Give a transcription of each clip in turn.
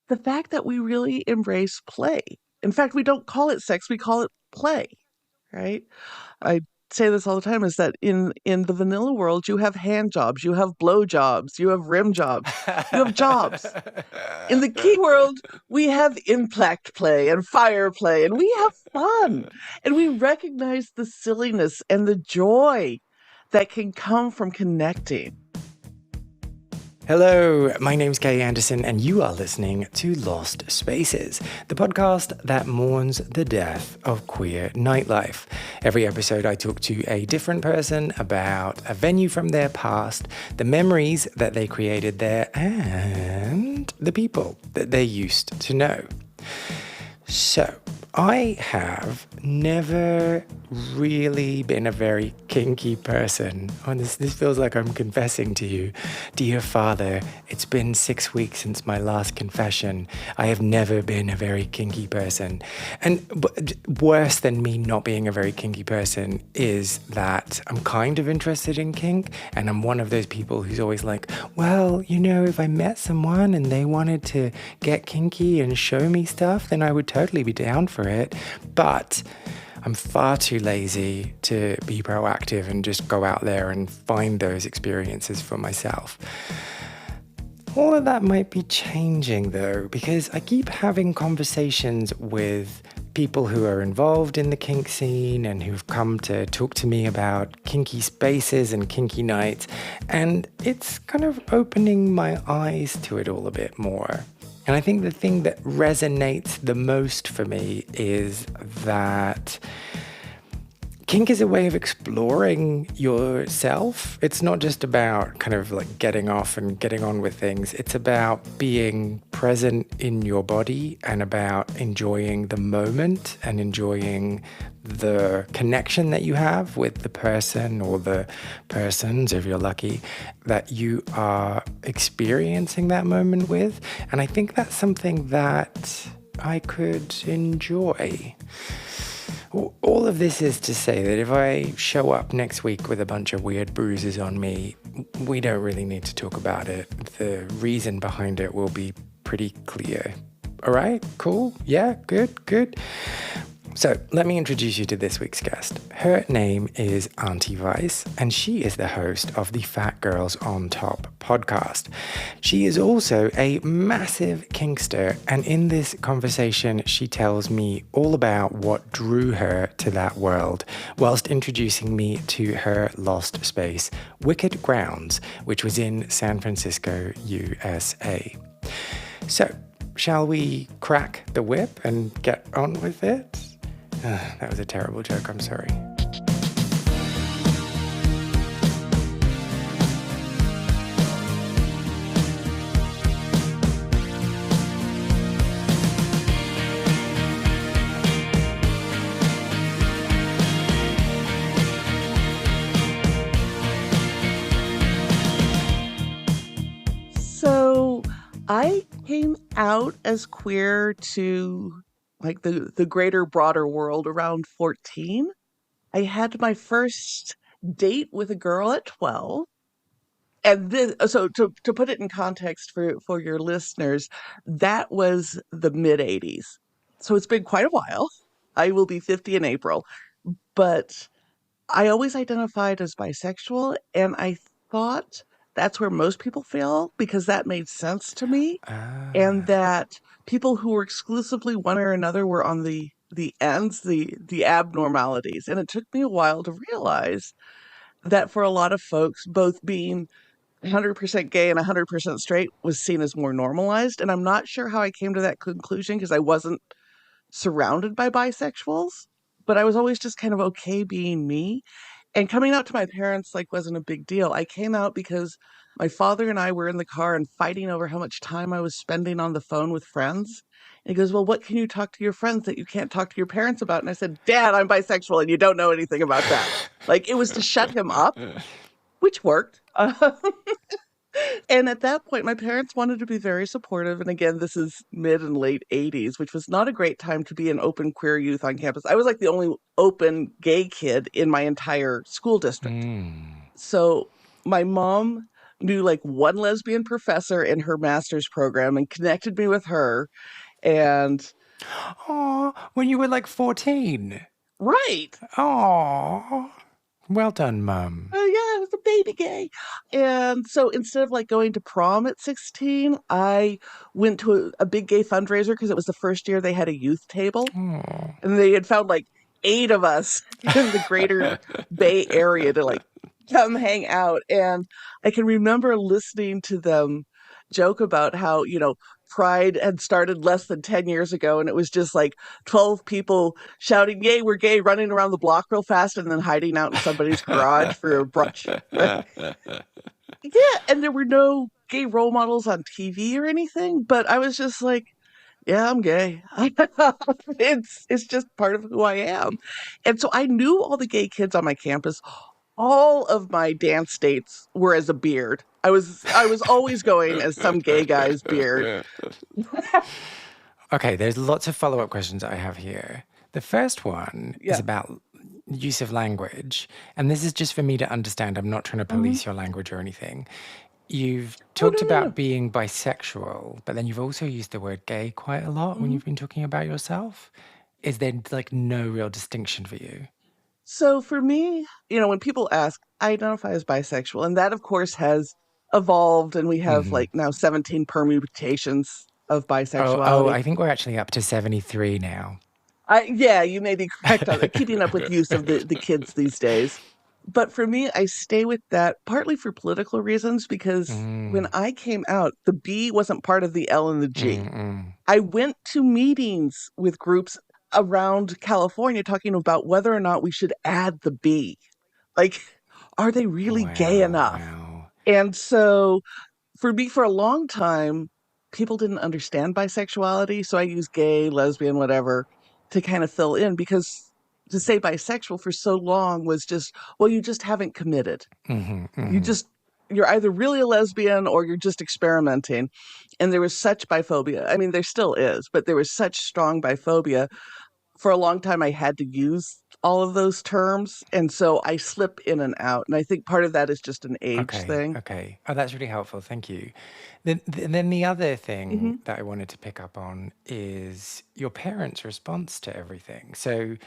the fact that we really embrace play. In fact, we don't call it sex, we call it play, right? I say this all the time is that in the vanilla world, you have hand jobs, you have blow jobs, you have rim jobs, you have jobs. In the key world, we have impact play and fire play, and we have fun. And we recognize the silliness and the joy that can come from connecting. Hello, my name's Kay Anderson, and you are listening to Lost Spaces, the podcast that mourns the death of queer nightlife. Every episode, I talk to a different person about a venue from their past, the memories that they created there, and the people that they used to know. So, I have never really been a very kinky person. Oh, this feels like I'm confessing to you. Dear Father, it's been 6 weeks since my last confession. I have never been a very kinky person. And worse than me not being a very kinky person is that I'm kind of interested in kink, and I'm one of those people who's always like, well, you know, if I met someone and they wanted to get kinky and show me stuff, then I would totally be down for it. But I'm far too lazy to be proactive and just go out there and find those experiences for myself. All of that might be changing though, because I keep having conversations with people who are involved in the kink scene and who've come to talk to me about kinky spaces and kinky nights, and it's kind of opening my eyes to it all a bit more. And I think the thing that resonates the most for me is that kink is a way of exploring yourself. It's not just about kind of like getting off and getting on with things. It's about being present in your body and about enjoying the moment and enjoying the connection that you have with the person or the persons, if you're lucky, that you are experiencing that moment with. And I think that's something that I could enjoy. All of this is to say that if I show up next week with a bunch of weird bruises on me, we don't really need to talk about it. The reason behind it will be pretty clear. All right, cool, yeah, good. So let me introduce you to this week's guest. Her name is Auntie Vice, and she is the host of the Fat Girls on Top podcast. She is also a massive kinkster, and in this conversation, she tells me all about what drew her to that world, whilst introducing me to her lost space, Wicked Grounds, which was in San Francisco, USA. So, shall we crack the whip and get on with it? That was a terrible joke, I'm sorry. So I came out as queer to like the greater, broader world around 14. I had my first date with a girl at 12. And this, so to put it in context for your listeners, that was the mid 80s. So it's been quite a while. I will be 50 in April. But I always identified as bisexual, and I thought that's where most people feel because that made sense to me. And that people who were exclusively one or another were on the ends, the abnormalities. And it took me a while to realize that for a lot of folks, both being 100% gay and 100% straight was seen as more normalized. And I'm not sure how I came to that conclusion because I wasn't surrounded by bisexuals, but I was always just kind of okay being me. And coming out to my parents like wasn't a big deal. I came out because my father and I were in the car and fighting over how much time I was spending on the phone with friends. And he goes, well, what can you talk to your friends that you can't talk to your parents about? And I said, Dad, I'm bisexual and you don't know anything about that. Like it was to shut him up, which worked. And at that point, my parents wanted to be very supportive. And again, this is mid and late 80s, which was not a great time to be an open queer youth on campus. I was like the only open gay kid in my entire school district. So my mom knew like one lesbian professor in her master's program and connected me with her. And Oh, when you were like 14. right. Oh, well done, Mum. Oh yeah, I was a baby gay. And so instead of like going to prom at 16, I went to a big gay fundraiser because it was the first year they had a youth table. Oh. And they had found like 8 of us in the greater Bay Area to like come hang out. And I can remember listening to them joke about how, Pride had started less than 10 years ago. And it was just like 12 people shouting, "Yay, we're gay," running around the block real fast and then hiding out in somebody's garage for a brunch. Yeah. And there were no gay role models on TV or anything. But I was just like, yeah, I'm gay. It's just part of who I am. And so I knew all the gay kids on my campus. All of my dance dates were as a beard. I was always going as some gay guy's beard. Okay, there's lots of follow-up questions I have here. The first one is Yeah. about use of language, and this is just for me to understand. I'm not trying to Mhm. police your language or anything. You've Oh, talked no, no, no. about being bisexual, but then you've also used the word gay quite a lot when Mhm. you've been talking about yourself. Is there like no real distinction for you? So for me, when people ask, I identify as bisexual, and that of course has evolved, and we have Hmm. like now 17 permutations of Oh, bisexuality. I think we're actually up to 73 now. Yeah, you may be correct on keeping up with use of the kids these days. But for me, I stay with that partly for political reasons because when Mm, I came out, the B wasn't part of the L and the G. mm. I went to meetings with groups around California talking about whether or not we should add the B. Like, are they really gay Wow, enough? wow. And so for me, for a long time, people didn't understand bisexuality. So I use gay, lesbian, whatever to kind of fill in because to say bisexual for so long was just, well, you just haven't committed. Hmm, You hmm. just, you're either really a lesbian or you're just experimenting. And there was such biphobia. I mean, there still is, but there was such strong biphobia. For a long time, I had to use all of those terms. And so I slip in and out. And I think part of that is just an age Okay, thing. okay. Oh, that's really helpful. Thank you. Then the other thing Hmm. that I wanted to pick up on is your parents' response to everything. So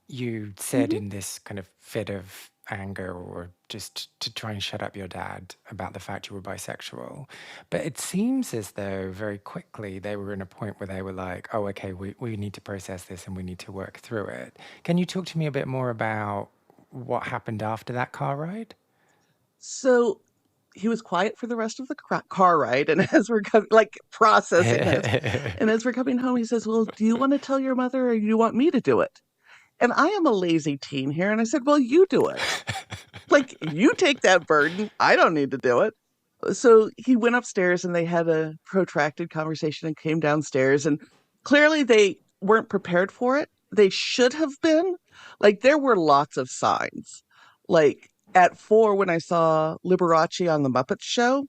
you said Hmm. in this kind of fit of anger or just to try and shut up your dad about the fact you were bisexual. But it seems as though very quickly they were in a point where they were like, oh, okay, we need to process this and we need to work through it. Can you talk to me a bit more about what happened after that car ride? So he was quiet for the rest of the car ride. And as we're like processing this, and as we're coming home, he says, "Well, do you want to tell your mother or do you want me to do it?" And I am a lazy teen here. And I said, "Well, you do it. Like, you take that burden. I don't need to do it." So he went upstairs and they had a protracted conversation and came downstairs. And clearly they weren't prepared for it. They should have been. Like, there were lots of signs. Like, at 4, when I saw Liberace on The Muppet Show,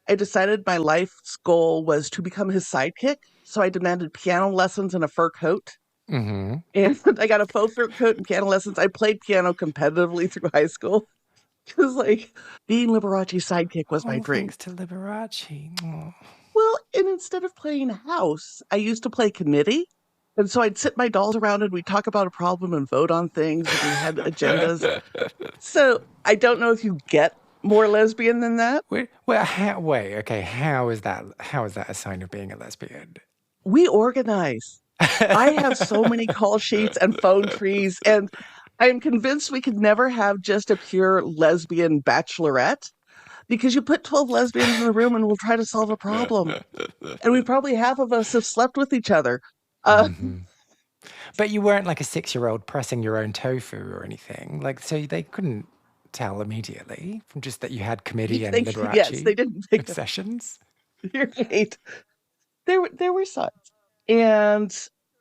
I decided my life's goal was to become his sidekick. So I demanded piano lessons and a fur coat. Hmm. And I got a faux fur coat and piano lessons. I played piano competitively through high school. Because, like, being Liberace's sidekick was my Oh, dream. thanks to Liberace. Oh. Well, and instead of playing house, I used to play committee. And so I'd sit my dolls around and we'd talk about a problem and vote on things and we had agendas. So I don't know if you get more lesbian than that. Wait, okay, how is that a sign of being a lesbian? We organize. I have so many call sheets and phone trees, and I am convinced we could never have just a pure lesbian bachelorette because you put 12 lesbians in the room and we'll try to solve a problem. And we probably half of us have slept with each other. Uh, Hmm. But you weren't like a 6-year-old pressing your own tofu or anything. Like, so they couldn't tell immediately from just that you had committee and yes, they Liberace didn't pick up. obsessions. You're right. There were signs. And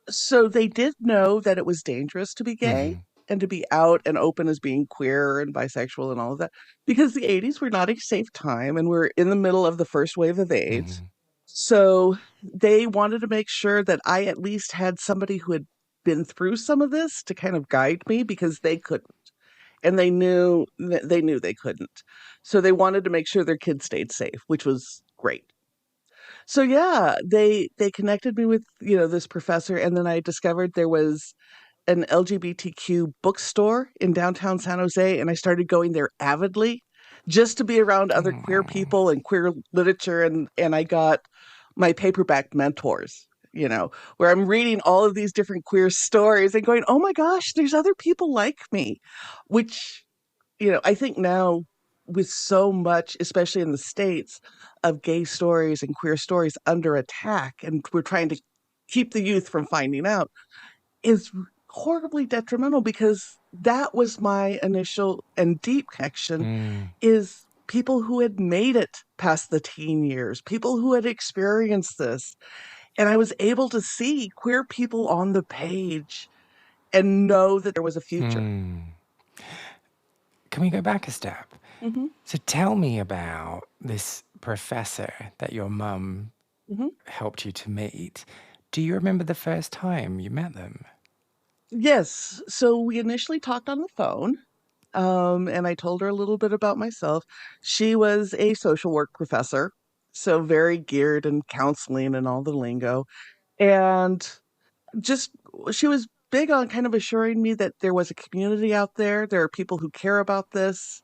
so they did know that it was dangerous to be gay Hmm. and to be out and open as being queer and bisexual and all of that because the 80s were not a safe time and we're in the middle of the first wave of AIDS. Hmm. So they wanted to make sure that I at least had somebody who had been through some of this to kind of guide me because they couldn't. and they knew they couldn't. So they wanted to make sure their kids stayed safe, which was great. So yeah, they connected me with, this professor, and then I discovered there was an LGBTQ bookstore in downtown San Jose, and I started going there avidly just to be around other queer Oh. people and queer literature, and I got my paperback mentors, where I'm reading all of these different queer stories and going, "Oh my gosh, there's other people like me," which, I think now with so much, especially in the States, of gay stories and queer stories under attack, and we're trying to keep the youth from finding out, is horribly detrimental, because that was my initial and deep connection, Mm, is people who had made it past the teen years, people who had experienced this. And I was able to see queer people on the page and know that there was a future. mm. Can we go back a step? Hmm. So tell me about this professor that your mum Hmm. helped you to meet. Do you remember the first time you met them? Yes. So we initially talked on the phone, and I told her a little bit about myself. She was a social work professor, so very geared in counseling and all the lingo. And just she was big on kind of assuring me that there was a community out there. There are people who care about this.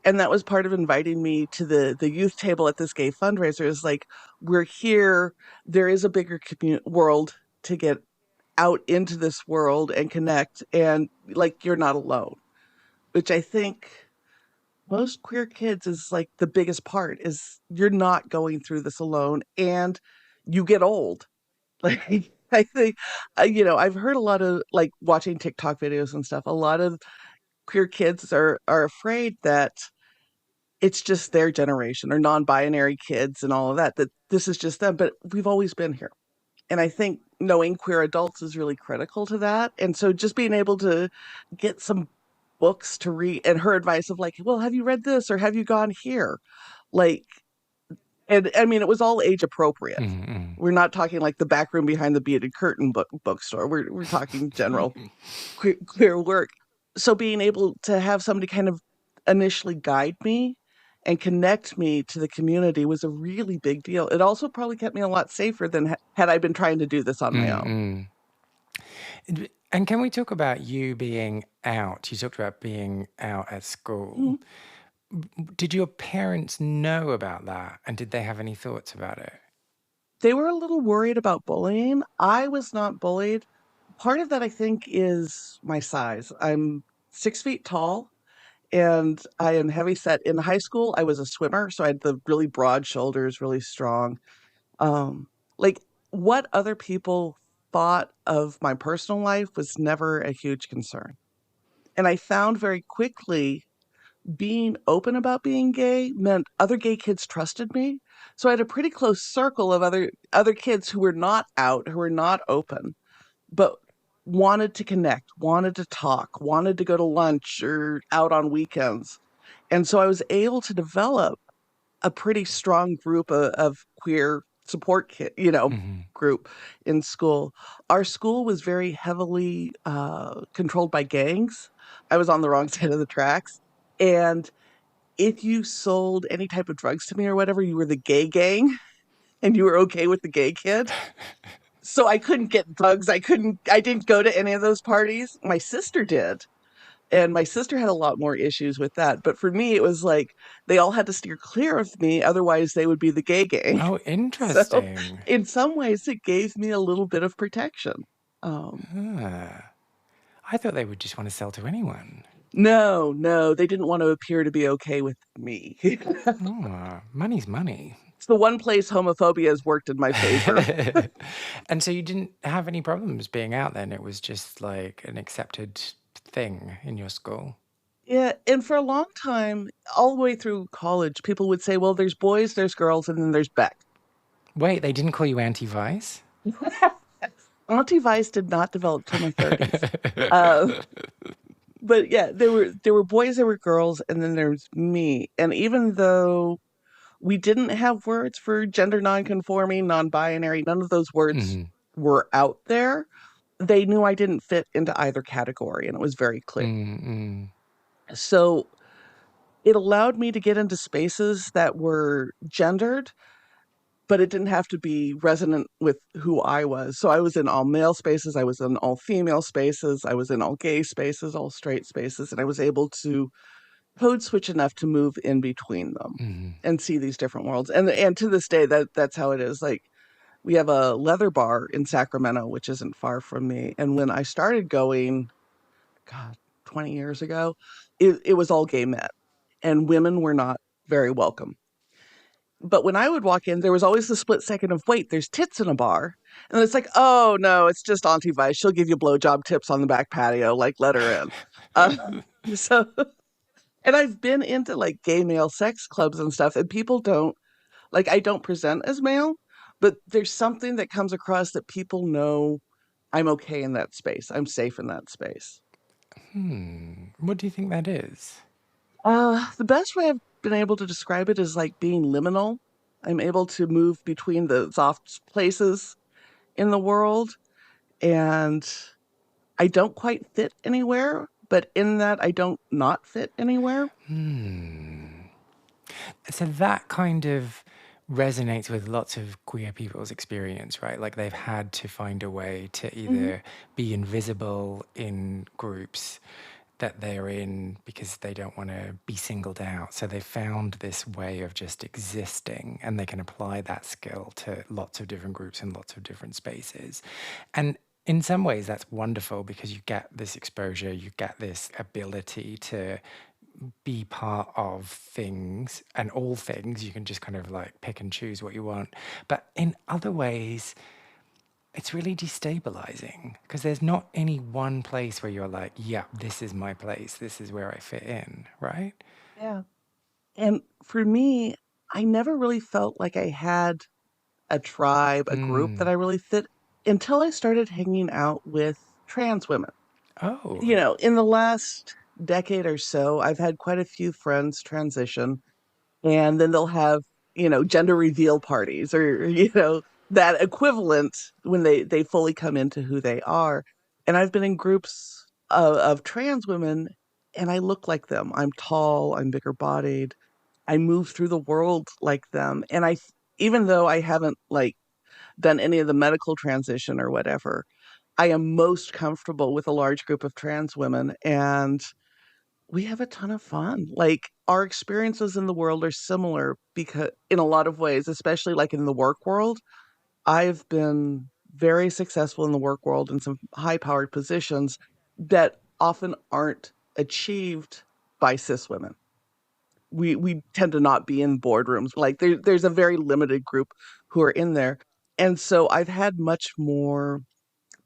And that was part of inviting me to the youth table at this gay fundraiser, is like, we're here. There is a bigger world to get out into this world and connect. And like, you're not alone, which I think most queer kids is like the biggest part, is you're not going through this alone, and you get old. Like, I think, I've heard a lot of, like, watching TikTok videos and stuff, a lot of queer kids are afraid that it's just their generation, or non-binary kids and all of that, that this is just them, but we've always been here. And I think knowing queer adults is really critical to that. And so just being able to get some books to read, and her advice of like, well, have you read this, or have you gone here? Like, and I mean, it was all age appropriate. Mm-mm. We're not talking like the back room behind the beaded curtain bookstore. We're talking general queer work. So being able to have somebody kind of initially guide me and connect me to the community was a really big deal. It also probably kept me a lot safer than had I been trying to do this on my own. Mm-mm. And can we talk about you being out? You talked about being out at school. Mhm. Did your parents know about that? And did they have any thoughts about it? They were a little worried about bullying. I was not bullied. Part of that, I think, is my size. I'm 6 feet tall, and I am heavy set. In high school, I was a swimmer, so I had the really broad shoulders, really strong. Um, like, what other people thought of my personal life was never a huge concern. And I found very quickly, being open about being gay meant other gay kids trusted me. So I had a pretty close circle of other kids who were not out, who were not open, but wanted to connect, wanted to talk, wanted to go to lunch or out on weekends. And so I was able to develop a pretty strong group of queer support Mm-hmm. group in school. Our school was very heavily controlled by gangs. I was on the wrong side of the tracks. And if you sold any type of drugs to me or whatever, you were the gay gang, and you were okay with the gay kid. So I couldn't get drugs. I didn't go to any of those parties. My sister did. And my sister had a lot more issues with that. But for me, it was like they all had to steer clear of me. Otherwise, they would be the gay gang. Oh, So interesting. in some ways, it gave me a little bit of protection. Ah, I thought they would just want to sell to anyone. No, no, they didn't want to appear to be okay with me. It's Oh, money's money. the one place homophobia has worked in my favor. And so you didn't have any problems being out then? It was just like an accepted thing in your school? Yeah, and for a long time, all the way through college, people would say, well, there's boys, there's girls, and then there's Beck. Wait, they didn't call you Auntie Vice? Auntie Vice did not develop till my 30s. Uh, but yeah, there were boys, there were girls, and then there's me. And even though we didn't have words for gender nonconforming, non-binary, none of those words Mm-hmm. were out there, they knew I didn't fit into either category, and it was very clear. Mm-mm. So it allowed me to get into spaces that were gendered, but it didn't have to be resonant with who I was. So I was in all male spaces, I was in all female spaces, I was in all gay spaces, all straight spaces, and I was able to code switch enough to move in between them and see these different worlds. And to this day, that's how it is. Like, we have a leather bar in Sacramento, which isn't far from me. And when I started going, God, 20 years ago, it was all gay men, and women were not very welcome. But when I would walk in, there was always the split second of, wait, there's tits in a bar. And it's like, oh no, it's just Auntie Vice. She'll give you blowjob tips on the back patio, like, let her in. Uh, so, and I've been into like gay male sex clubs and stuff, and people don't, like, I don't present as male, but there's something that comes across that people know I'm okay in that space. I'm safe in that space. What do you think that is? The best way I've been able to describe it is like being liminal. I'm able to move between the soft places in the world, and I don't quite fit anywhere, but in that I don't not fit anywhere. So that kind of resonates with lots of queer people's experience, right? Like they've had to find a way to Hmm. either be invisible in groups that they're in because they don't want to be singled out. So they found this way of just existing, and they can apply that skill to lots of different groups and lots of different spaces. And in some ways, that's wonderful because you get this exposure, you get this ability to be part of things and all things. You can just kind of like pick and choose what you want. But in other ways, it's really destabilizing because there's not any one place where you're like, yeah, this is my place. This is where I fit in, right? Yeah. And for me, I never really felt like I had a tribe, a group that I really fit until I started hanging out with trans women. Oh, In the last decade or so, I've had quite a few friends transition, and then they'll have, gender reveal parties, or, that equivalent when they fully come into who they are. And I've been in groups of trans women, and I look like them. I'm tall, I'm bigger bodied, I move through the world like them. And even though I haven't like done any of the medical transition or whatever, I am most comfortable with a large group of trans women, and we have a ton of fun. Like, our experiences in the world are similar because in a lot of ways, especially like in the work world, I've been very successful in the work world in some high powered positions that often aren't achieved by cis women. We tend to not be in boardrooms. Like, there's a very limited group who are in there. And so I've had much more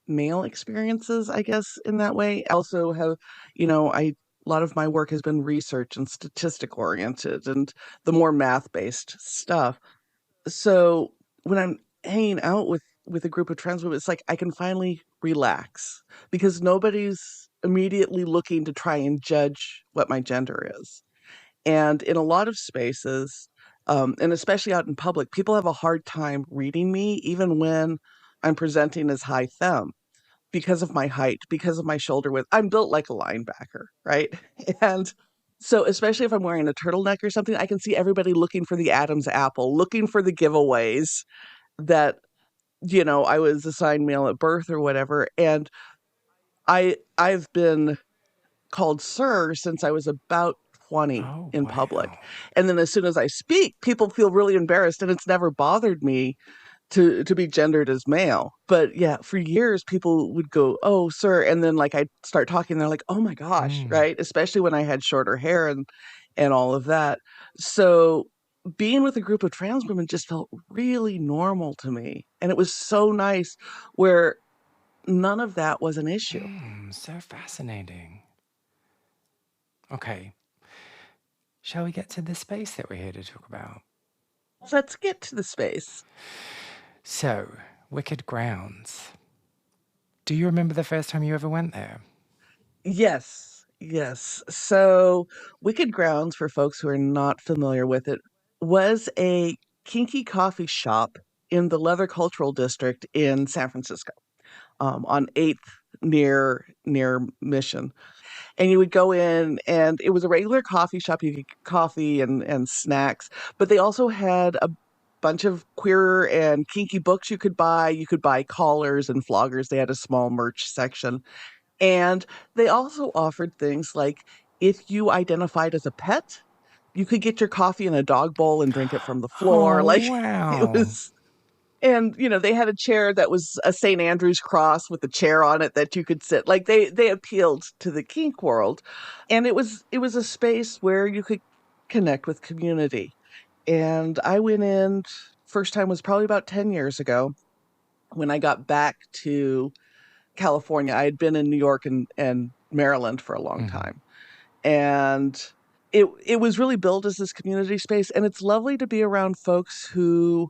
male experiences, I guess, in that way. I also have, I a lot of my work has been research and statistic oriented and the more math based stuff. So when I'm hanging out with a group of trans women, it's like I can finally relax because nobody's immediately looking to try and judge what my gender is. And in a lot of spaces, and especially out in public, people have a hard time reading me, even when I'm presenting as high femme, because of my height, because of my shoulder width. I'm built like a linebacker, right? And so, especially if I'm wearing a turtleneck or something, I can see everybody looking for the Adam's apple, looking for the giveaways that, I was assigned male at birth or whatever. And I've been called sir since I was about 20 oh, in public. wow. And then as soon as I speak, people feel really embarrassed, and it's never bothered me to be gendered as male. But yeah, for years people would go, "Oh, sir," and then like I'd start talking, they're like, "Oh my gosh," right? Especially when I had shorter hair and all of that. So being with a group of trans women just felt really normal to me, and it was so nice where none of that was an issue. So fascinating. Okay, shall we get to the space that we're here to talk about? Let's get to the space. So, Wicked Grounds. Do you remember the first time you ever went there? Yes, yes. So, Wicked Grounds, for folks who are not familiar with it, was a kinky coffee shop in the Leather Cultural District in San Francisco, on 8th near Mission. and you would go in, and it was a regular coffee shop. You could get coffee and snacks, but they also had a bunch of queer and kinky books you could buy. You could buy collars and floggers. They had a small merch section. And they also offered things like if you identified as a pet, you could get your coffee in a dog bowl and drink it from the floor. Oh, Like it wow. was, and they had a chair that was a St. Andrew's cross with a chair on it that you could sit. Like they appealed to the kink world. And it was a space where you could connect with community. And I went in, first time was probably about 10 years ago when I got back to California. I had been in New York and Maryland for a long Mm-hmm. time. And it was really built as this community space, and it's lovely to be around folks who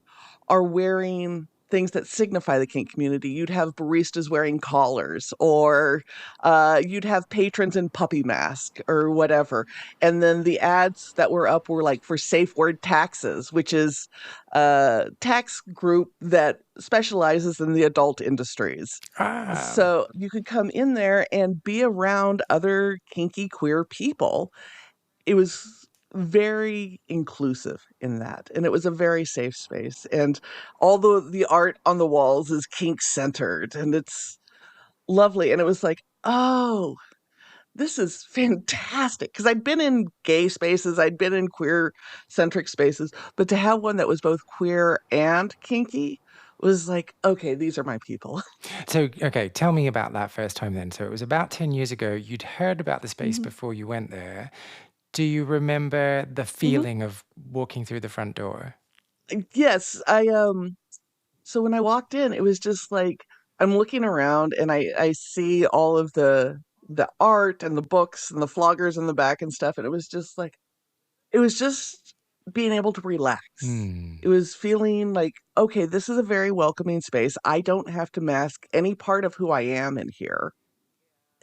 are wearing things that signify the kink community. You'd have baristas wearing collars, or you'd have patrons in puppy mask or whatever. And then the ads that were up were like for Safe Word Taxes, which is a tax group that specializes in the adult industries. Ah. So you could come in there and be around other kinky queer people. It was very inclusive in that, and it was a very safe space. And all the art on the walls is kink centered, and it's lovely. And it was like, oh, this is fantastic. Because I'd been in gay spaces, I'd been in queer centric spaces, but to have one that was both queer and kinky was like, okay, these are my people. So, okay, tell me about that first time then. So, it was about 10 years ago. You'd heard about the space hmm before you went there. Do you remember the hmm feeling of walking through the front door? Yes, I so when I walked in, it was just like I'm looking around and I see all of the art and the books and the floggers in the back and stuff, and it was just like it was just being able to relax. Hmm. It was feeling like, okay, this is a very welcoming space. I don't have to mask any part of who I am in here.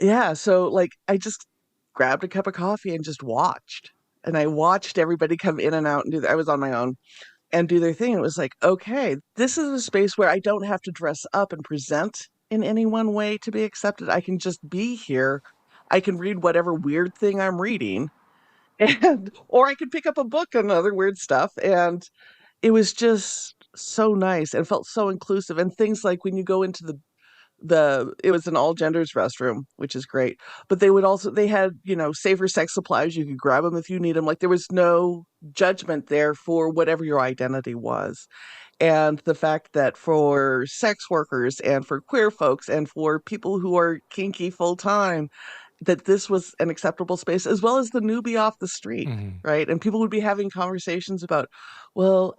Yeah, so like I just grabbed a cup of coffee and just watched. And I watched everybody come in and out and I was on my own and do their thing. It was like, okay, this is a space where I don't have to dress up and present in any one way to be accepted. I can just be here. I can read whatever weird thing I'm reading, and or I could pick up a book and other weird stuff. And it was just so nice and felt so inclusive. And things like when you go into the it was an all genders restroom, which is great. But they had, safer sex supplies. You could grab them if you need them. Like there was no judgment there for whatever your identity was. And the fact that for sex workers and for queer folks and for people who are kinky full time, that this was an acceptable space, as well as the newbie off the street, Hmm. right? And people would be having conversations about, well,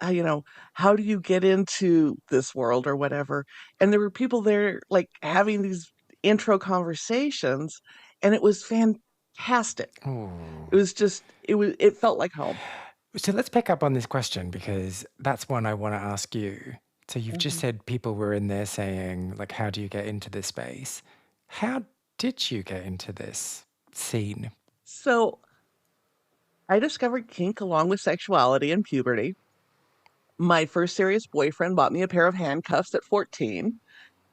how do you get into this world or whatever? And there were people there like having these intro conversations, and it was fantastic. Oh. It felt like home. So, let's pick up on this question because that's one I want to ask you. So, you've just Mhm. said people were in there saying, like, how do you get into this space? How did you get into this scene? So I discovered kink along with sexuality and puberty. My first serious boyfriend bought me a pair of handcuffs at 14.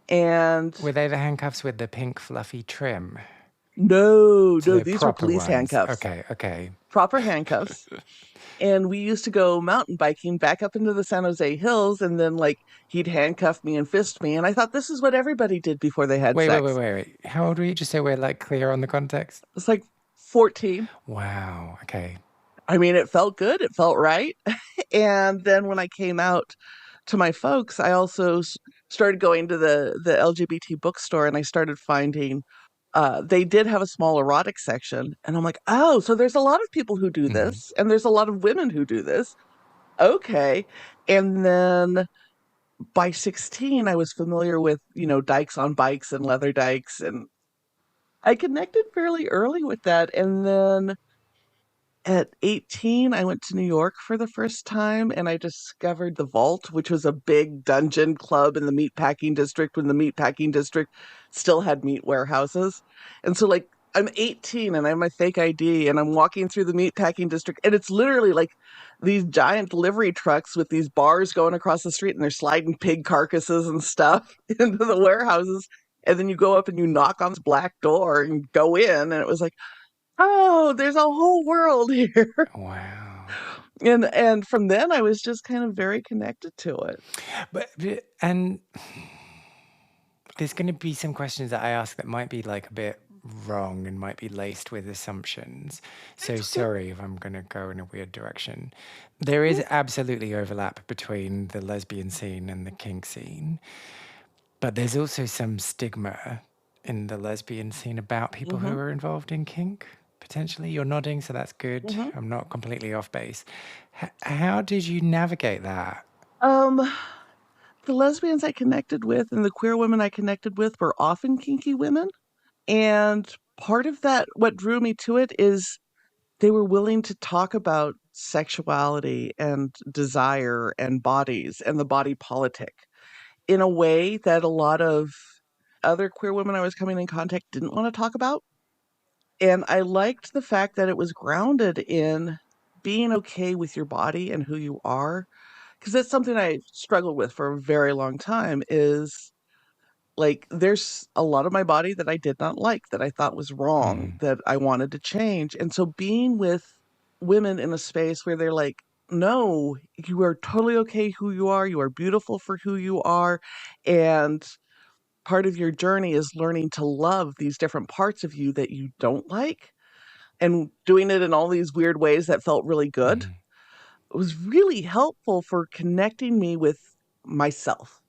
And Were they the handcuffs with the pink fluffy trim? no, So no, they're these were proper police ones. handcuffs, Okay, okay. proper handcuffs. And we used to go mountain biking back up into the San Jose hills. And then, like, he'd handcuff me and fist me. And I thought this is what everybody did before they had Wait, wait, wait, sex. wait, wait. How old were you? Just so we're like clear on the context. It's like 14. Wow. Okay. I mean, it felt good. It felt right. And then when I came out to my folks, I also started going to the LGBT bookstore, and I started finding they did have a small erotic section. And I'm like, oh, so there's a lot of people who do Hmm. this, and there's a lot of women who do this. Okay. And then by 16, I was familiar with, dykes on bikes and leather dykes. And I connected fairly early with that. And then at 18, I went to New York for the first time and I discovered the Vault, which was a big dungeon club in the meatpacking district when the meatpacking district still had meat warehouses. And so, like, I'm 18 and I have my fake ID and I'm walking through the meatpacking district, and it's literally like these giant delivery trucks with these bars going across the street, and they're sliding pig carcasses and stuff into the warehouses. And then you go up and you knock on this black door and go in. And it was like, Oh, there's a whole world here. Wow. And from then I was just kind of very connected to it. And there's going to be some questions that I ask that might be like a bit wrong and might be laced with assumptions. So It's okay. sorry if I'm going to go in a weird direction. There is Yeah. absolutely overlap between the lesbian scene and the kink scene, but there's also some stigma in the lesbian scene about people who Mm-hmm. are involved in kink. Potentially, you're nodding, so that's good. Mm-hmm. I'm not completely off base. How did you navigate that? Um, the lesbians I connected with and the queer women I connected with were often kinky women. And part of that, what drew me to it, is they were willing to talk about sexuality and desire and bodies and the body politic in a way that a lot of other queer women I was coming in contact didn't want to talk about. And I liked the fact that it was grounded in being okay with your body and who you are. Because that's something I struggled with for a very long time is like there's a lot of my body that I did not like, that I thought was wrong, Mm, that I wanted to change. And so being with women in a space where they're like, no, you are totally okay who you are. You are beautiful for who you are. And part of your journey is learning to love these different parts of you that you don't like and doing it in all these weird ways that felt really good. mhm, It was really helpful for connecting me with myself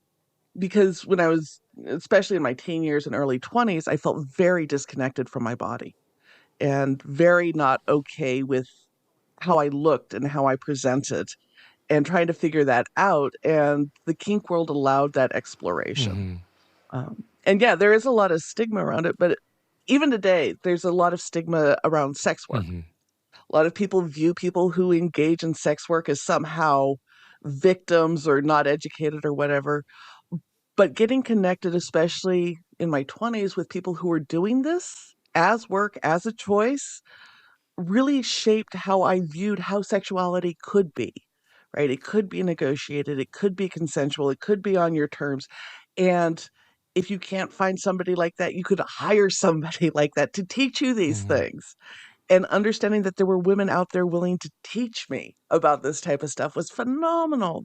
because when I was, especially in my teen years and early 20s, I felt very disconnected from my body and very not okay with how I looked and how I presented and trying to figure that out. And the kink world allowed that exploration. mhm, And yeah, there is a lot of stigma around it, but even today, there's a lot of stigma around sex work. mhm, A lot of people view people who engage in sex work as somehow victims or not educated or whatever. But getting connected, especially in my 20s, with people who were doing this as work, as a choice, really shaped how I viewed how sexuality could be, right? It could be negotiated, it could be consensual, it could be on your terms. And if you can't find somebody like that, you could hire somebody like that to teach you these mhm. things. And understanding that there were women out there willing to teach me about this type of stuff was phenomenal.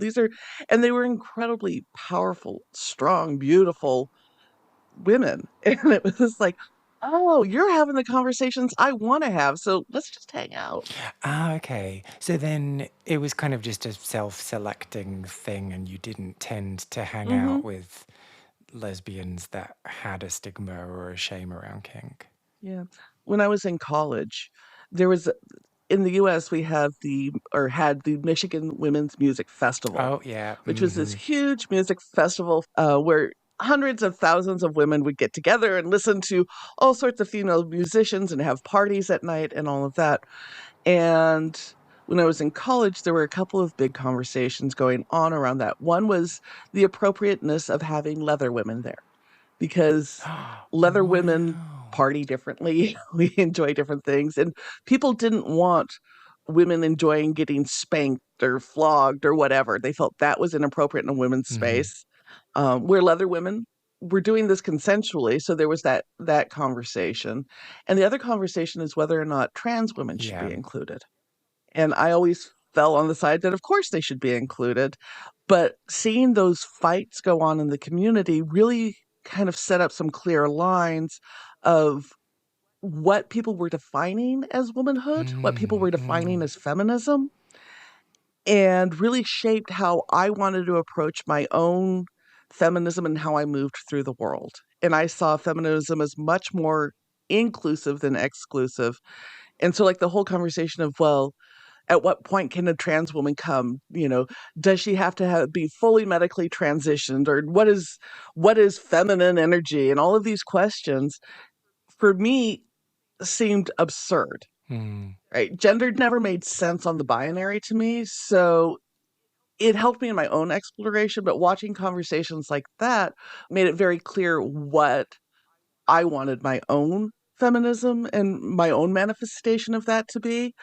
And they were incredibly powerful, strong, beautiful women. And it was just like, oh, you're having the conversations I want to have. So let's just hang out. Ah, okay. So then it was kind of just a self-selecting thing, and you didn't tend to hang Hmm. out with lesbians that had a stigma or a shame around kink. Yeah. When I was in college, there was in the US, we have had the Michigan Women's Music Festival, Oh, yeah. which was this Hmm. huge music festival where hundreds of thousands of women would get together and listen to all sorts of female musicians and have parties at night and all of that. And when I was in college, there were a couple of big conversations going on around that. One was the appropriateness of having leather women there because leather women Wow. party differently. We enjoy different things. And people didn't want women enjoying getting spanked or flogged or whatever. They felt that was inappropriate in a women's Hmm. space. Where leather women were doing this consensually. So there was that conversation. And the other conversation is whether or not trans women should Yeah. be included. And I always fell on the side that, of course, they should be included. But seeing those fights go on in the community really kind of set up some clear lines of what people were defining as womanhood, what people were defining Mm-hmm. as feminism, and really shaped how I wanted to approach my own feminism and how I moved through the world. And I saw feminism as much more inclusive than exclusive. And so, like, the whole conversation of, well, at what point can a trans woman come? Does she have to be fully medically transitioned, or what is feminine energy? And all of these questions for me seemed absurd, Mm. right? Gender never made sense on the binary to me, so it helped me in my own exploration. But watching conversations like that made it very clear what I wanted my own feminism and my own manifestation of that to be.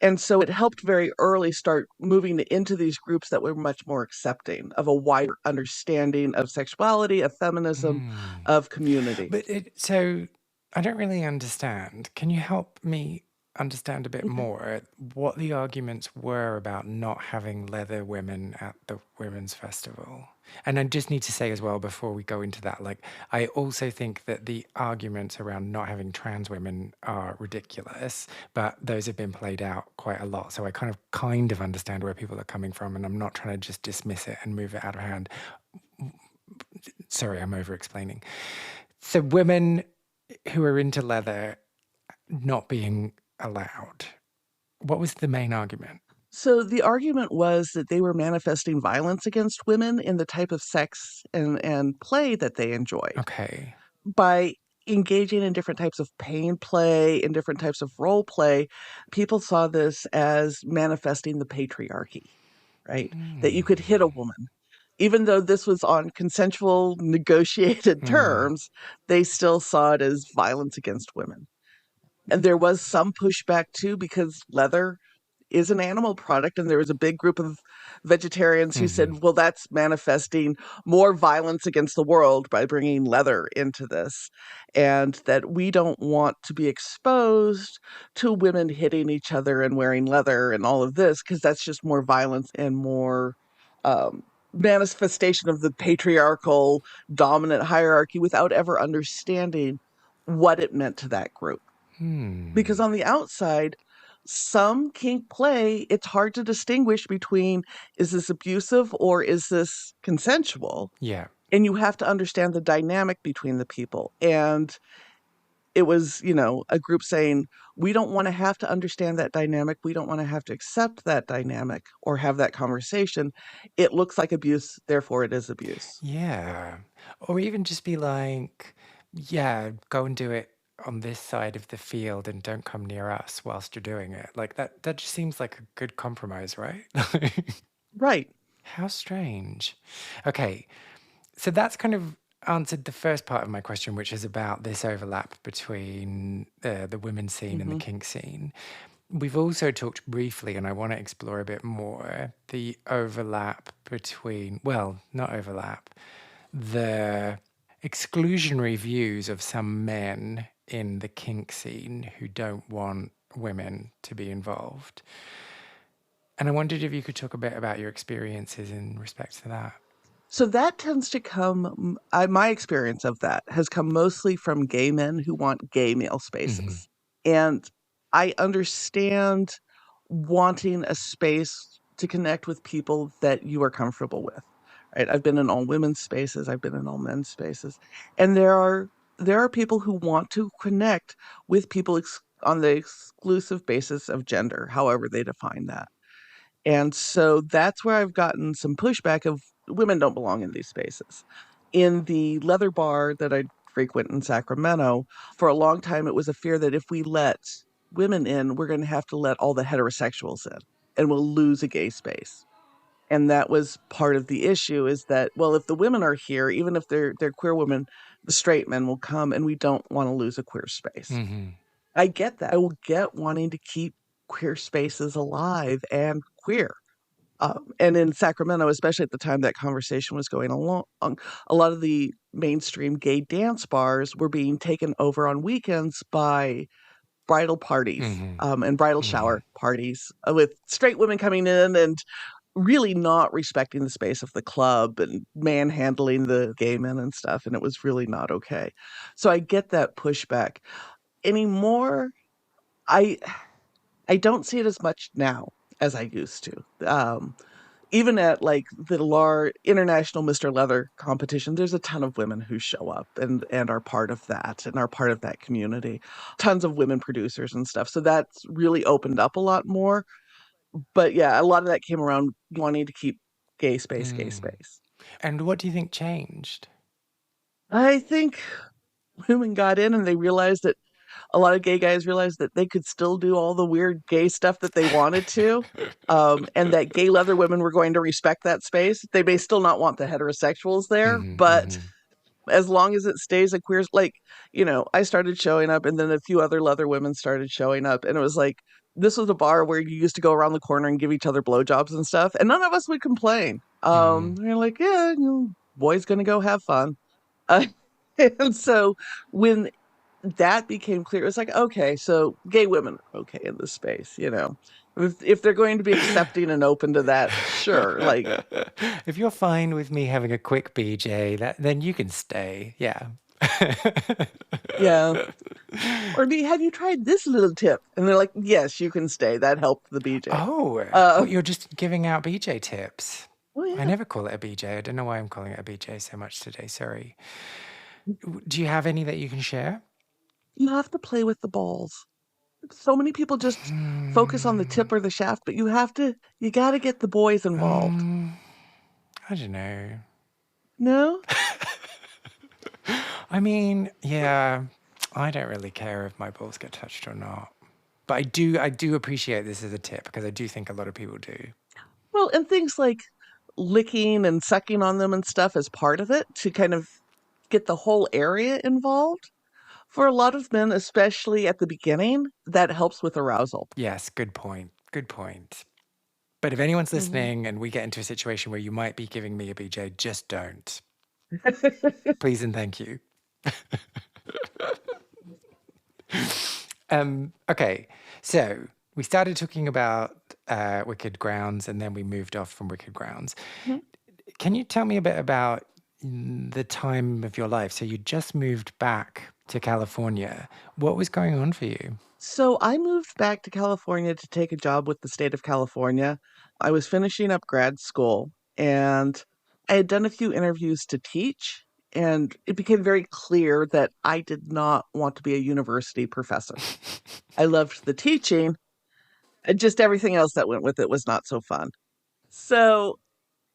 And so it helped very early start moving into these groups that were much more accepting of a wider understanding of sexuality, of feminism, Mm. of community. But it so I don't really understand. Can you help me understand a bit Okay. more what the arguments were about not having leather women at the women's festival? And I just need to say as well before we go into that, like, I also think that the arguments around not having trans women are ridiculous, but those have been played out quite a lot. So I kind of understand where people are coming from, and I'm not trying to just dismiss it and move it out of hand. Sorry, I'm over explaining. So women who are into leather not being allowed. What was the main argument? So the argument was that they were manifesting violence against women in the type of sex and play that they enjoyed Okay. by engaging in different types of pain play, in different types of role play. People saw this as manifesting the patriarchy, right? That you could hit a woman. Even though this was on consensual, negotiated Mm. terms, they still saw it as violence against women. And there was some pushback too, because leather is an animal product. And there was a big group of vegetarians who Hmm. said, well, that's manifesting more violence against the world by bringing leather into this. And that we don't want to be exposed to women hitting each other and wearing leather and all of this, because that's just more violence and more um, manifestation of the patriarchal dominant hierarchy without ever understanding what it meant to that group. Hmm. Because on the outside, some kink play, it's hard to distinguish between, is this abusive or is this consensual? Yeah. And you have to understand the dynamic between the people. And it was, a group saying, we don't want to have to understand that dynamic. We don't want to have to accept that dynamic or have that conversation. It looks like abuse, therefore it is abuse. Yeah. Or even just be like, yeah, go and do it on this side of the field and don't come near us whilst you're doing it. Like that just seems like a good compromise, right? Right. How strange. Okay. So that's kind of answered the first part of my question, which is about this overlap between the women's scene and the Hmm. kink scene. We've also talked briefly, and I want to explore a bit more the overlap between, well, not overlap, the exclusionary views of some men in the kink scene who don't want women to be involved. And I wondered if you could talk a bit about your experiences in respect to that. So that tends to come, my experience of that has come mostly from gay men who want gay male Hmm. spaces. And I understand wanting a space to connect with people that you are comfortable with. Right? I've been in all women's spaces, I've been in all men's spaces. And there are people who want to connect with people on the exclusive basis of gender, however they define that. And so that's where I've gotten some pushback of women don't belong in these spaces. In the leather bar that I frequent in Sacramento, for a long time, it was a fear that if we let women in, we're going to have to let all the heterosexuals in and we'll lose a gay space. And that was part of the issue is that, well, if the women are here, even if they're queer women, the straight men will come and we don't want to lose a queer space. Hmm. I get that. I will get wanting to keep queer spaces alive and queer. And in Sacramento, especially at the time that conversation was going along, a lot of the mainstream gay dance bars were being taken over on weekends by bridal parties Hmm. and bridal Hmm. shower parties with straight women coming in and really not respecting the space of the club and manhandling the gay men and stuff. And it was really not okay. So I get that pushback. Anymore, I I don't see it as much now as I used to. Even at like the large international Mr. Leather competition, there's a ton of women who show up and are part of that and are part of that community. Tons of women producers and stuff. So that's really opened up a lot more. But yeah, a lot of that came around wanting to keep gay space, gay Mm. space. And what do you think changed? I think women got in and they realized that a lot of gay guys realized that they could still do all the weird gay stuff that they wanted to, and that gay leather women were going to respect that space. They may still not want the heterosexuals there, Hmm. but Hmm. as long as it stays a queer, like, I started showing up and then a few other leather women started showing up. And it was like, this was a bar where you used to go around the corner and give each other blowjobs and stuff. And none of us would complain. Hmm. You're like, yeah, boy's going to go have fun. Uh, and so when that became clear. It was like, okay, so gay women are okay in this space, you know. If they're going to be accepting and open to that, sure. Like, If you're fine with me having a quick BJ, then you can stay. Yeah. yeah. Or have you tried this little tip? And they're like, yes, you can stay. That helped the BJ. Oh, Uh, well, you're just giving out BJ tips. well, I yeah. never call it a BJ. I don't know why I'm calling it a BJ so much today. Sorry. Do you have any that you can share? You have to play with the balls. So many people just focus on the tip or the shaft, but you got to get the boys involved. I don't know. No? I mean, yeah, I don't really care if my balls get touched or not. But I do appreciate this as a tip because I do think a lot of people do. Well, and things like licking and sucking on them and stuff as part of it to kind of get the whole area involved. For a lot of men, especially at the beginning, that helps with arousal. Yes, good point. Good point. But if anyone's Mhm. listening and we get into a situation where you might be giving me a BJ, just don't. Please and thank you. Okay, so we started talking about Wicked Grounds and then we moved off from Wicked Grounds. Can you tell me a bit about the time of your life? So you just moved back to California. What was going on for you? So I moved back to California to take a job with the state of California. I was finishing up grad school and I had done a few interviews to teach, and it became very clear that I did not want to be a university professor. I loved the teaching, just everything else that went with it was not so fun. So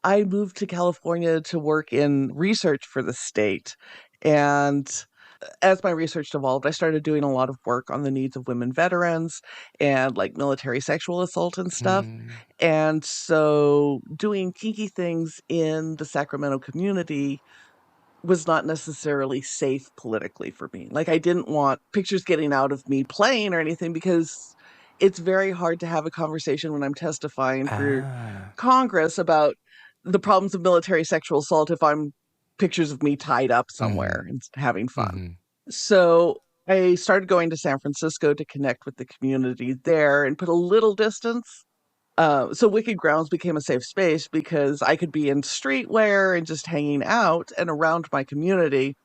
I moved to California to work in research for the state. And as my research evolved, I started doing a lot of work on the needs of women veterans and like military sexual assault and stuff. Hmm. And so doing kinky things in the Sacramento community was not necessarily safe politically for me. Like, I didn't want pictures getting out of me playing or anything because it's very hard to have a conversation when I'm testifying for Ah. Congress about the problems of military sexual assault if I'm pictures of me tied up Hmm. somewhere and having fun. Hmm. So I started going to San Francisco to connect with the community there and put a little distance. So Wicked Grounds became a safe space because I could be in streetwear and just hanging out and around my community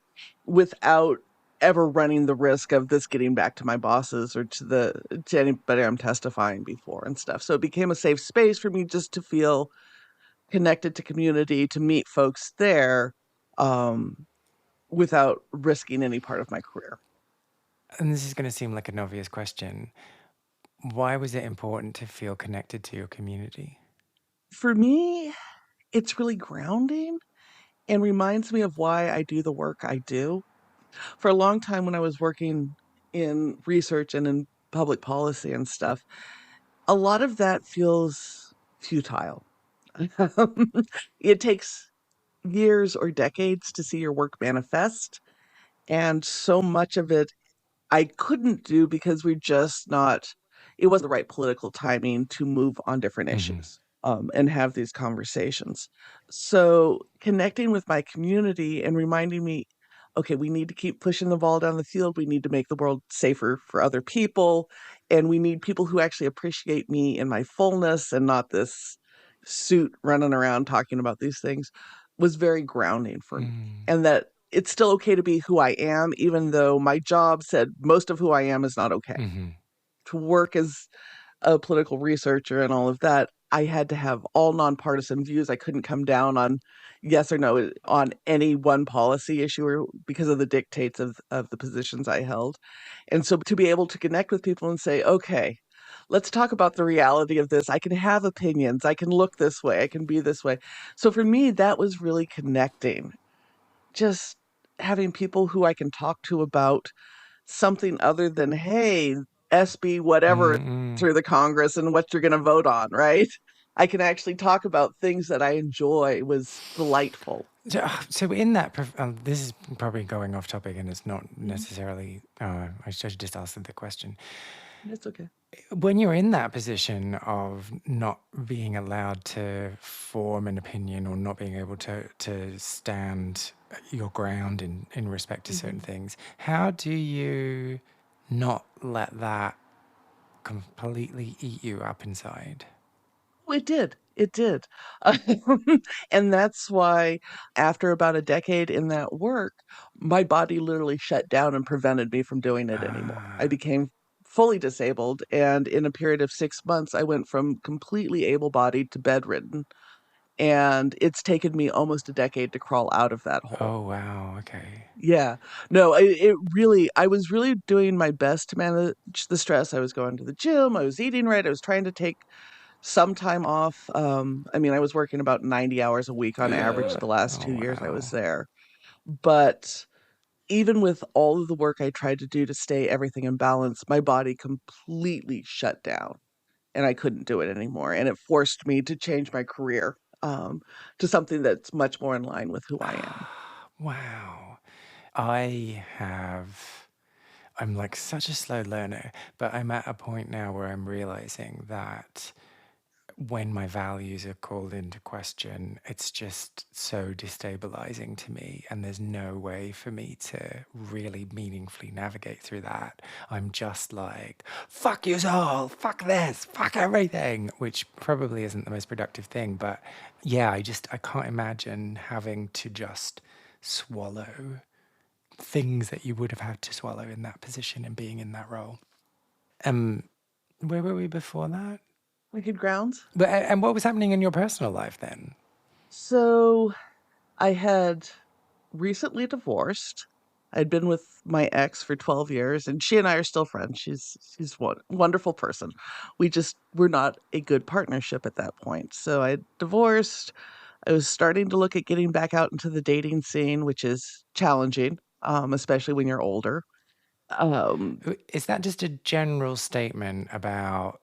without ever running the risk of this getting back to my bosses or to anybody I'm testifying before and stuff. So it became a safe space for me just to feel connected to community, to meet folks there, um, without risking any part of my career. And this is going to seem like an obvious question. Why was it important to feel connected to your community? For me, it's really grounding and reminds me of why I do the work I do. For a long time when I was working in research and in public policy and stuff, a lot of that feels futile. It takes years or decades to see your work manifest, and so much of it I couldn't do because we're just not it wasn't the right political timing to move on different Hmm. issues, and have these conversations. So, connecting with my community and reminding me, "Okay, we need to keep pushing the ball down the field, we need to make the world safer for other people, and we need people who actually appreciate me in my fullness and not this suit running around talking about these things," was very grounding for me, Mm. and that it's still okay to be who I am, even though my job said most of who I am is not okay. Hmm. To work as a political researcher and all of that, I had to have all nonpartisan views. I couldn't come down on yes or no on any one policy issue or because of the dictates of the positions I held. And so to be able to connect with people and say, okay, let's talk about the reality of this. I can have opinions. I can look this way. I can be this way. So for me, that was really connecting, just having people who I can talk to about something other than, "Hey, SB whatever Mm-mm. through the Congress and what you're gonna vote on," right? I can actually talk about things that I enjoy was delightful. So in that, this is probably going off topic, and it's not Mhm. necessarily. I should just ask the question. It's okay. When you're in that position of not being allowed to form an opinion or not being able to stand your ground in respect to certain Mhm. things. How do you not let that completely eat you up inside? Oh, it did. It did. And that's why after about a decade in that work, my body literally shut down and prevented me from doing it anymore. I Ah, became fully disabled, and in a period of 6 months, I went from completely able-bodied to bedridden, and it's taken me almost a decade to crawl out of that hole. oh wow, okay. Yeah. No, I was really doing my best to manage the stress. I was going to the gym, I was eating right, I was trying to take some time off. I mean, I was working about 90 hours a week on average the last Oh 2 years I was wow. there. But even with all of the work I tried to do to stay everything in balance, my body completely shut down and I couldn't do it anymore. And it forced me to change my career to something that's much more in line with who I am. Wow. I have, I'm like such a slow learner, but I'm at a point now where I'm realizing that when my values are called into question, it's just so destabilizing to me. And there's no way for me to really meaningfully navigate through that. I'm just like, fuck you all, fuck this, fuck everything, which probably isn't the most productive thing. But yeah, I can't imagine having to just swallow things that you would have had to swallow in that position and being in that role. Um, where were we before that? Wicked Grounds. But and what was happening in your personal life then? So I had recently divorced. I'd been with my ex for 12 years, and she and I are still friends. She's one wonderful person. We just were not a good partnership at that point. So I divorced. I was starting to look at getting back out into the dating scene, which is challenging, especially when you're older. Um, Is that just a general statement about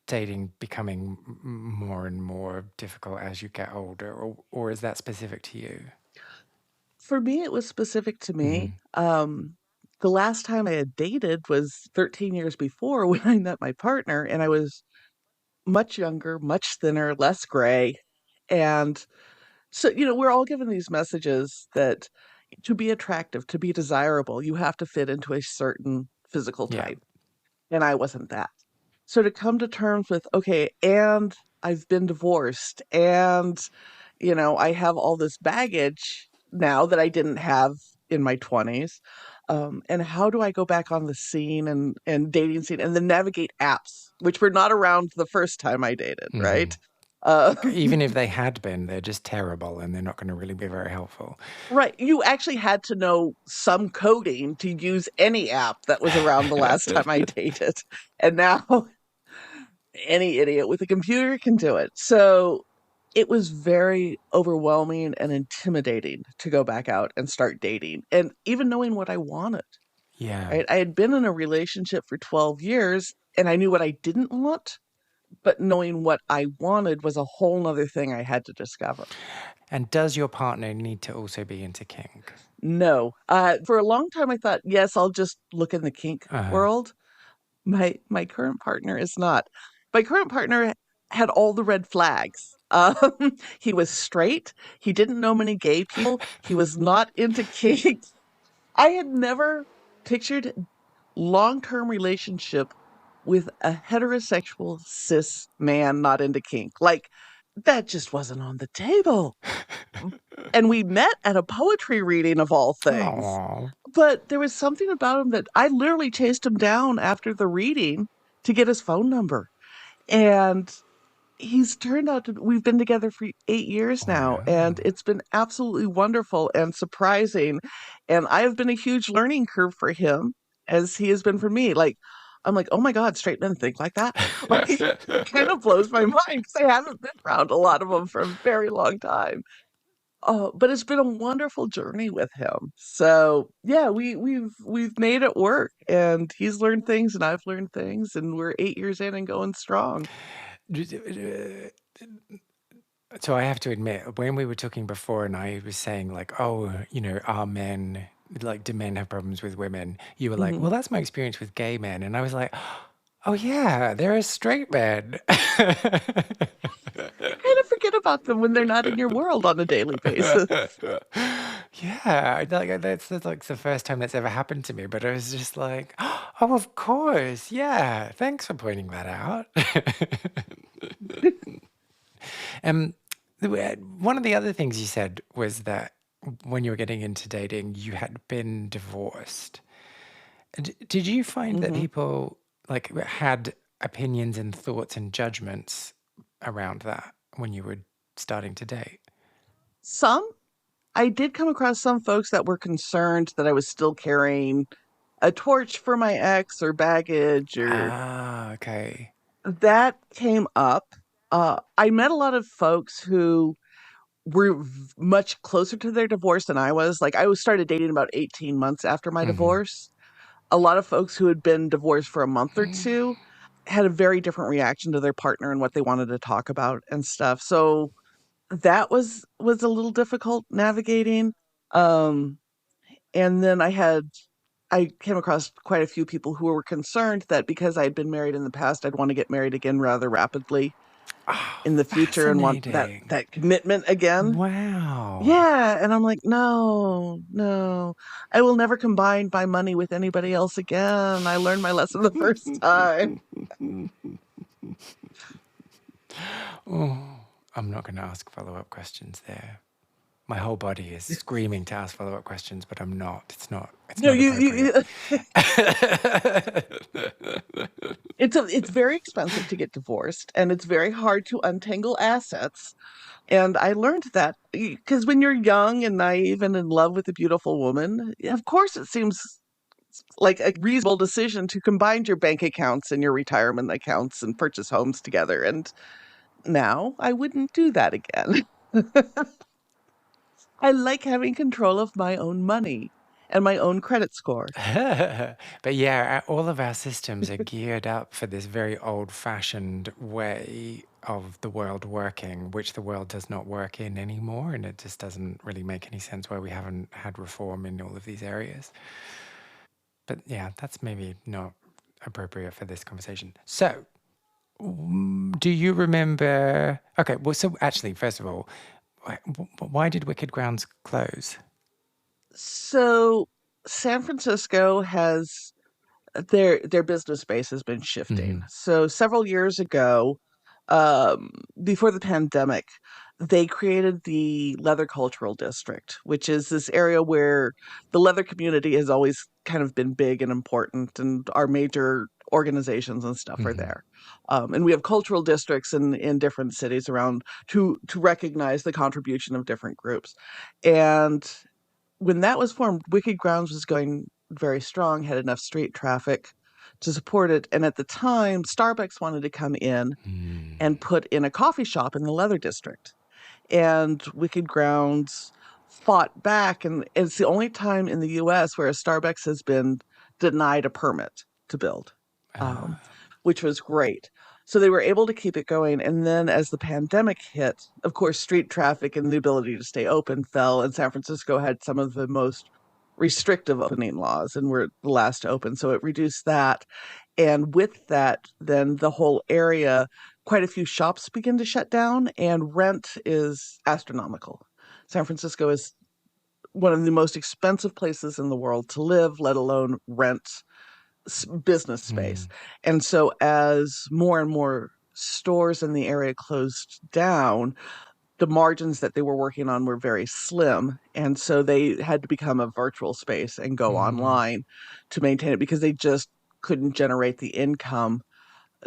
dating becoming more and more difficult as you get older, or is that specific to you? for me, it was specific to me. Hmm. The last time I had dated was 13 years before when I met my partner, and I was much younger, much thinner, less gray. And so, we're all given these messages that to be attractive, to be desirable, you have to fit into a certain physical Yeah. type. And I wasn't that. So to come to terms with, okay, and I've been divorced and, I have all this baggage now that I didn't have in my 20s. And how do I go back on the scene and dating scene and then navigate apps, which were not around the first time I dated, Hmm. right? Uh, Even if they had been, they're just terrible and they're not going to really be very helpful. right. You actually had to know some coding to use any app that was around the last time I dated. And now any idiot with a computer can do it. So it was very overwhelming and intimidating to go back out and start dating and even knowing what I wanted, Yeah. right? I had been in a relationship for 12 years and I knew what I didn't want, but knowing what I wanted was a whole nother thing I had to discover. And does your partner need to also be into kink? No. For a long time, I thought, yes, I'll just look in the kink Uh, world. My current partner is not. My current partner had all the red flags. He was straight. He didn't know many gay people. He was not into kink. I had never pictured long-term relationship with a heterosexual cis man not into kink. Like that just wasn't on the table. And we met at a poetry reading of all things. oh. But there was something about him that I literally chased him down after the reading to get his phone number. And he's turned out to we've been together for 8 years now, and Wow. it's been absolutely wonderful and surprising. And I have been a huge learning curve for him as he has been for me. Like, I'm like, "Oh my god, straight men think like that?" Like, it kind of blows my mind because I haven't been around a lot of them for a very long time. But it's been a wonderful journey with him. So yeah, we've made it work, and he's learned things, and I've learned things, and we're 8 years in and going strong. So I have to admit, when we were talking before, and I was saying like, "Oh, are men like do men have problems with women?" You were like, Hmm. "Well, that's my experience with gay men," and I was like, "Oh yeah, there are straight men." I kind of forget about them when they're not in your world on a daily basis. Yeah, like that's like the first time that's ever happened to me, but I was just like, oh, of course, yeah. Thanks for pointing that out. Um, one of the other things you said was that when you were getting into dating, you had been divorced. Did you find that Hmm. people like had opinions and thoughts and judgments around that when you were starting to date? Some, I did come across some folks that were concerned that I was still carrying a torch for my ex or baggage or Ah, okay. that came up. I met a lot of folks who were much closer to their divorce than I was. Like I was started dating about 18 months after my Hmm. divorce. A lot of folks who had been divorced for a month or two had a very different reaction to their partner and what they wanted to talk about and stuff. So that was a little difficult navigating. Um and then I came across quite a few people who were concerned that because I had been married in the past, I'd want to get married again rather rapidly Oh, in the future and want fascinating. that commitment again. Wow. Yeah, and I'm like, no, no, I will never combine my money with anybody else again. I learned my lesson the first time. Oh, I'm not going to ask follow-up questions there. My whole body is screaming to ask follow-up questions, but I'm not. It's No, not appropriate. it's very expensive to get divorced, and it's very hard to untangle assets. And I learned that because when you're young and naive and in love with a beautiful woman, of course it seems like a reasonable decision to combine your bank accounts and your retirement accounts and purchase homes together. And now I wouldn't do that again. I like having control of my own money and my own credit score. But yeah, all of our systems are geared up for this very old-fashioned way of the world working, which the world does not work in anymore. And it just doesn't really make any sense why we haven't had reform in all of these areas. But yeah, that's maybe not appropriate for this conversation. So, do you remember? Okay, well, so actually, first of all, why did Wicked Grounds close? So San Francisco has their business base has been shifting. Hmm. So several years ago, um, before the pandemic, they created the Leather Cultural District, which is this area where the leather community has always kind of been big and important, and our major organizations and stuff are Hmm. there. And we have cultural districts in different cities around to recognize the contribution of different groups. And when that was formed, Wicked Grounds was going very strong, had enough street traffic to support it. And at the time, Starbucks wanted to come in and put in a coffee shop in the leather district. And Wicked Grounds fought back. And it's the only time in the US where a Starbucks has been denied a permit to build, um, which was great. So they were able to keep it going. And then as the pandemic hit, of course, street traffic and the ability to stay open fell. And San Francisco had some of the most restrictive opening laws and were the last to open. So it reduced that. And with that, then the whole area, quite a few shops begin to shut down, and rent is astronomical. San Francisco is one of the most expensive places in the world to live, let alone rent business space. Hmm. And so, as more and more stores in the area closed down, the margins that they were working on were very slim. And so they had to become a virtual space and go Hmm. online to maintain it because they just couldn't generate the income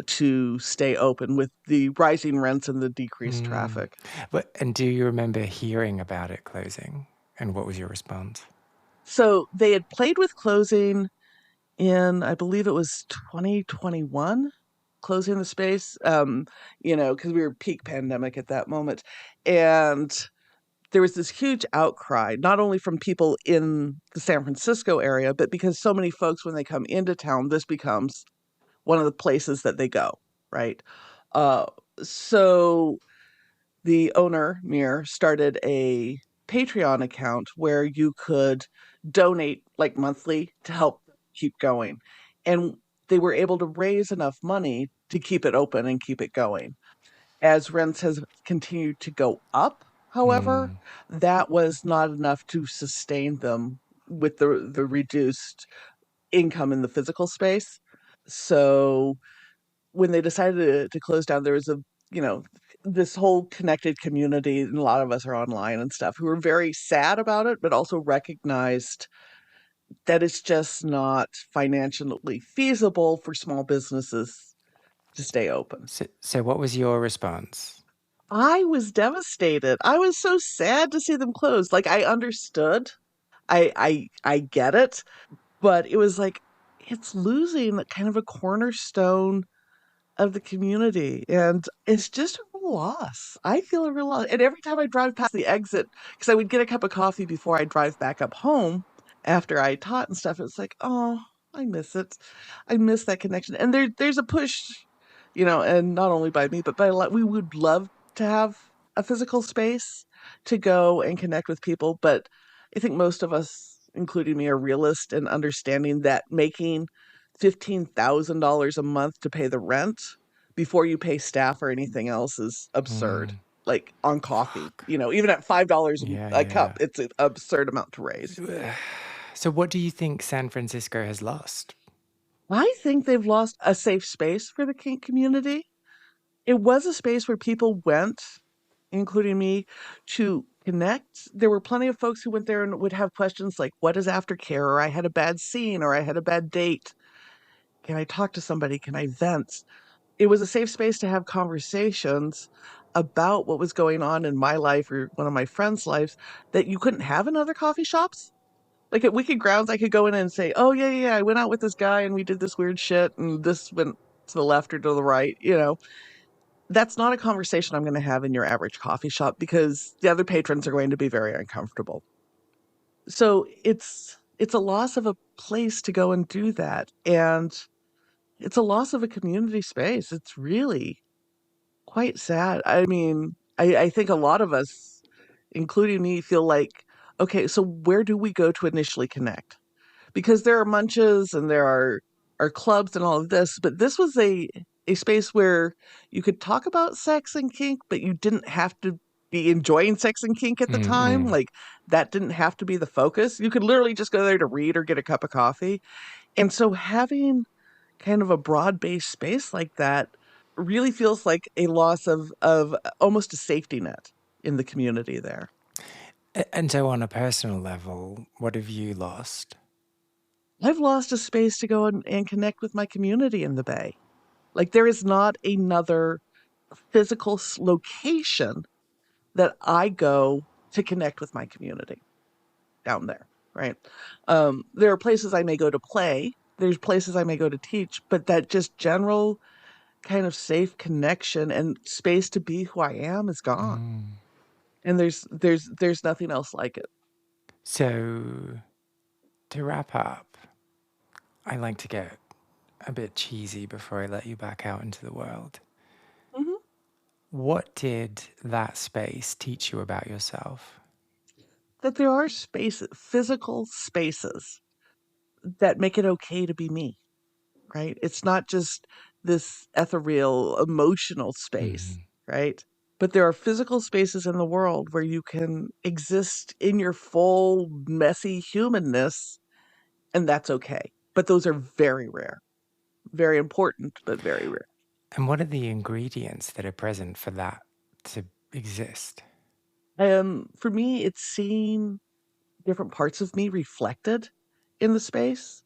to stay open with the rising rents and the decreased Mm. traffic. But and do you remember hearing about it closing? And what was your response? So they had played with closing in, I believe it was 2021, closing the space, because we were peak pandemic at that moment. And there was this huge outcry, not only from people in the San Francisco area, but because so many folks, when they come into town, this becomes one of the places that they go, right? Uh, so the owner, Mir, started a Patreon account where you could donate like monthly to help keep going. And they were able to raise enough money to keep it open and keep it going. As rents has continued to go up, however, Mm. that was not enough to sustain them with the reduced income in the physical space. So when they decided to close down, there was you know, this whole connected community, and a lot of us are online and stuff, who were very sad about it, but also recognized that it's just not financially feasible for small businesses to stay open. So what was your response? I was devastated. I was so sad to see them close. Like, I understood. I get it, but it was like it's losing kind of a cornerstone of the community, and it's just a real loss. I feel a real loss. And every time I drive past the exit, because I would get a cup of coffee before I drive back up home after I taught and stuff, it's like, oh, I miss it. I miss that connection. And there's a push, and not only by me, but by a lot. We would love to have a physical space to go and connect with people, but I think most of us, including me, are realist and understanding that making $15,000 a month to pay the rent before you pay staff or anything else is absurd. Mm. Like on coffee, Fuck. even at $5 Yeah, a cup, yeah. it's an absurd amount to raise. So what do you think San Francisco has lost? I think they've lost a safe space for the kink community. It was a space where people went, including me, to connect. There were plenty of folks who went there and would have questions like, what is aftercare? Or I had a bad scene, or I had a bad date. Can I talk to somebody? Can I vent? It was a safe space to have conversations about what was going on in my life or one of my friends' lives that you couldn't have in other coffee shops. Like at Wicked Grounds, I could go in and say, oh, yeah, yeah, I went out with this guy and we did this weird shit and this went to the left or to the right. That's not a conversation I'm going to have in your average coffee shop because the other patrons are going to be very uncomfortable. So it's a loss of a place to go and do that. And it's a loss of a community space. It's really quite sad. I mean, I think a lot of us, including me, feel like, okay, so where do we go to initially connect? Because there are munches and there are clubs and all of this, but this was a space where you could talk about sex and kink, but you didn't have to be enjoying sex and kink at the time. Mm-mm. Like that didn't have to be the focus. You could literally just go there to read or get a cup of coffee. And so having kind of a broad-based space like that really feels like a loss of almost a safety net in the community there. And so on a personal level, what have you lost? I've lost a space to go and connect with my community in the Bay. Like there is not another physical location that I go to connect with my community down there, right? There are places I may go to play. There's places I may go to teach, but that just general kind of safe connection and space to be who I am is gone. Mm. And there's nothing else like it. So to wrap up, I like to get a bit cheesy before I let you back out into the world. Mhm. What did that space teach you about yourself? That there are spaces, physical spaces that make it okay to be me, right? It's not just this ethereal emotional space, Mm. right? But there are physical spaces in the world where you can exist in your full messy humanness, and that's okay. But those are very rare, very important, but very rare. And what are the ingredients that are present for that to exist? For me, it's seeing different parts of me reflected in the space.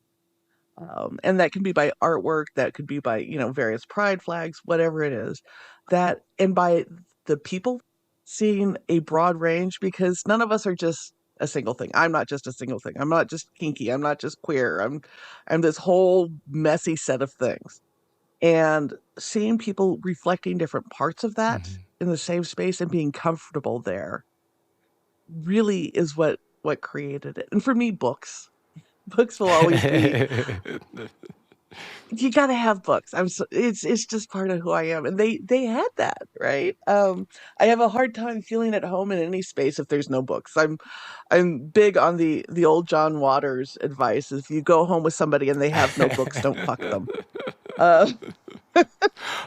And that can be by artwork, that could be by, various pride flags, whatever it is. That and by the people seeing a broad range because none of us are just a single thing. I'm not just a single thing. I'm not just kinky. I'm not just queer. I'm this whole messy set of things. And seeing people reflecting different parts of that Mhm. in the same space and being comfortable there really is what created it. And for me, books. Books will always be you gotta have books. It's just part of who I am. And they had that, right? I have a hard time feeling at home in any space if there's no books. I'm big on the old John Waters advice. If you go home with somebody and they have no books, don't fuck them. Uh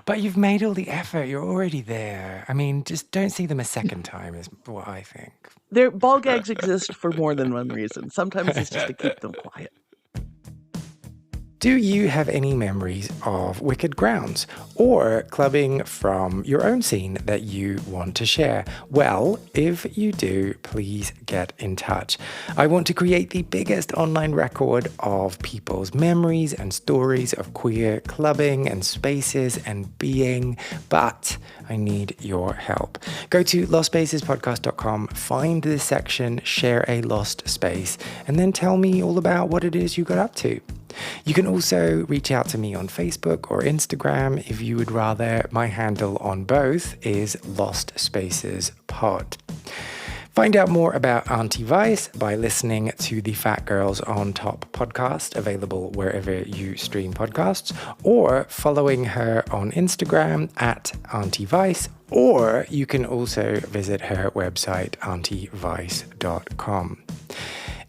But you've made all the effort. You're already there. I mean, just don't see them a second time is what I think. Their ball gags exist for more than one reason. Sometimes it's just to keep them quiet. Do you have any memories of Wicked Grounds or clubbing from your own scene that you want to share? Well, if you do, please get in touch. I want to create the biggest online record of people's memories and stories of queer clubbing and spaces and being, but I need your help. Go to lostspacesPodcast.com, find this section, share a lost space, and then tell me all about what it is you got up to. You can also reach out to me on Facebook or Instagram if you would rather. My handle on both is Lost Spaces Pod. Find out more about Auntie Vice by listening to the Fat Girls on Top podcast, available wherever you stream podcasts, or following her on Instagram at Auntie Vice, or you can also visit her website, auntie-vice.com.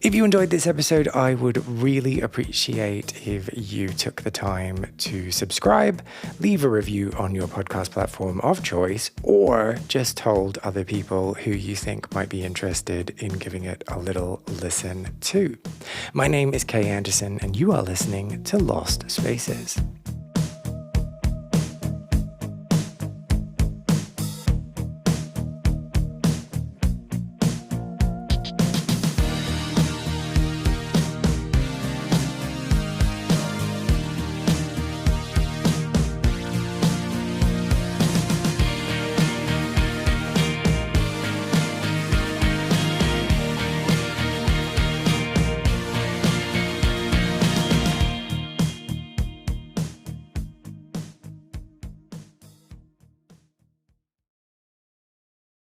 If you enjoyed this episode, I would really appreciate if you took the time to subscribe, leave a review on your podcast platform of choice, or just told other people who you think might be interested in giving it a little listen too. My name is Kay Anderson, and you are listening to Lost Spaces.